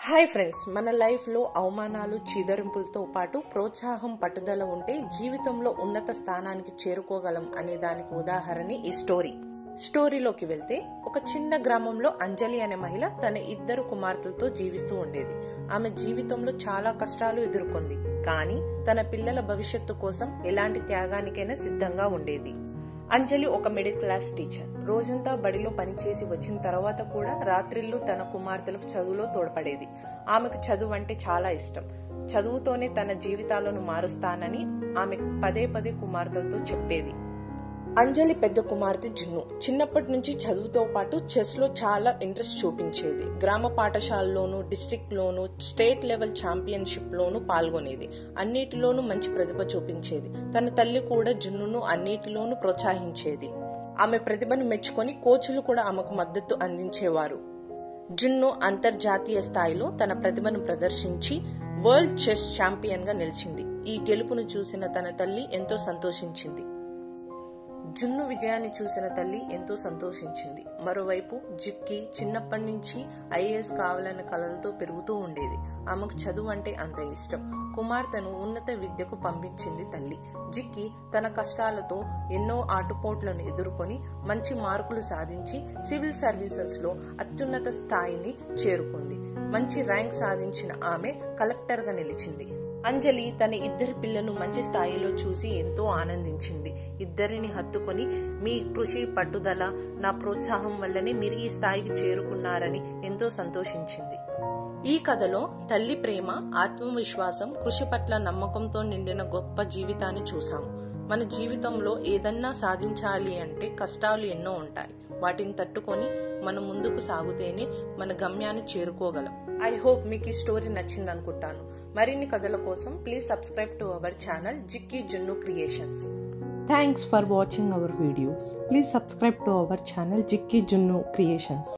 Hi friends, మన లైఫ్లో అవమానాలు చీదరింపులతో పాటు ప్రోత్సాహం పట్టుదల ఉంటే జీవితంలో ఉన్నత స్థానానికి చేరుకోగలం అనే దానికి ఉదాహరణ ఈ స్టోరీలోకి వెళ్తే ఒక చిన్న గ్రామంలో అంజలి అనే మహిళ తన 2 కుమార్తెలతో జీవిస్తూ ఉండేది. ఆమె జీవితంలో చాలా కష్టాలు ఎదుర్కొంది, కానీ తన పిల్లల భవిష్యత్తు కోసం ఎలాంటి త్యాగానికైనా సిద్ధంగా ఉండేది. అంజలి ఒక మిడిల్ క్లాస్ టీచర్. రోజంతా బడిలో పనిచేసి వచ్చిన తర్వాత కూడా రాత్రిళ్ళు తన కుమార్తెలకు చదువులో తోడ్పడేది. ఆమెకు చదువు అంటే చాలా ఇష్టం. చదువుతోనే తన జీవితాలను మారుస్తానని ఆమె పదే పదే కుమార్తెలతో చెప్పేది. అంజలి పెద్ద కుమార్తె జున్ను చిన్నప్పటి నుంచి చదువుతో పాటు చెస్ లో చాలా ఇంట్రెస్ట్ చూపించేది. గ్రామ పాఠశాలలోను, డిస్ట్రిక్ట్ లోను, స్టేట్ లెవెల్ ఛాంపియన్షిప్ లోను పాల్గొనేది. అన్నిటిలోనూ మంచి ప్రతిభ చూపించేది. తన తల్లి కూడా జున్నును అన్నిటిలోనూ ప్రోత్సహించేది. ఆమె ప్రతిభను మెచ్చుకొని కోచ్లు కూడా ఆమెకు మద్దతు అందించేవారు. జున్ను అంతర్జాతీయ స్థాయిలో తన ప్రతిభను ప్రదర్శించి వరల్డ్ చెస్ ఛాంపియన్ గా నిలిచింది. ఈ గెలుపును చూసిన తన తల్లి ఎంతో సంతోషించింది. జున్ను విజయాన్ని చూసిన తల్లి ఎంతో సంతోషించింది. మరోవైపు జిక్కి చిన్నప్పటి నుంచి ఐఏఎస్ కావాలన్న కలలతో పెరుగుతూ ఉండేది. ఆమెకు చదువు అంటే అంత ఇష్టం. కుమార్తెను ఉన్నత విద్యకు పంపించింది తల్లి. జిక్కి తన కష్టాలతో ఎన్నో ఆటుపోట్లను ఎదుర్కొని మంచి మార్కులు సాధించి సివిల్ సర్వీసెస్ లో అత్యున్నత స్థాయిని చేరుకుంది. మంచి ర్యాంక్ సాధించిన ఆమె కలెక్టర్ గా నిలిచింది. అంజలి తన 2 పిల్లలను మంచి స్థాయిలో చూసి ఎంతో ఆనందించింది. ఇద్దరిని హత్తుకొని, మీ కృషి పట్టుదల, నా ప్రోత్సాహం వల్లనే మీరు ఈ స్థాయికి చేరుకున్నారని ఎంతో సంతోషించింది. ఈ కథలో తల్లి ప్రేమ, ఆత్మవిశ్వాసం, కృషి పట్ల నమ్మకంతో నిండిన గొప్ప జీవితాన్ని చూసాము. మన జీవితంలో ఏదన్నా సాధించాలి అంటే కష్టాలు ఎన్నో ఉంటాయి. వాటిని తట్టుకొని మనం ముందుకు సాగుతేనే మన గమ్యాన్ని చేరుకోగలం. ఐ హోప్ మీకు ఈ స్టోరీ నచ్చింది అనుకుంటాను. మరిన్ని కథల కోసం please subscribe to our channel Jikki జున్ను creations. Thanks for watching our videos. Please subscribe to our channel Jikki Junnu Creations.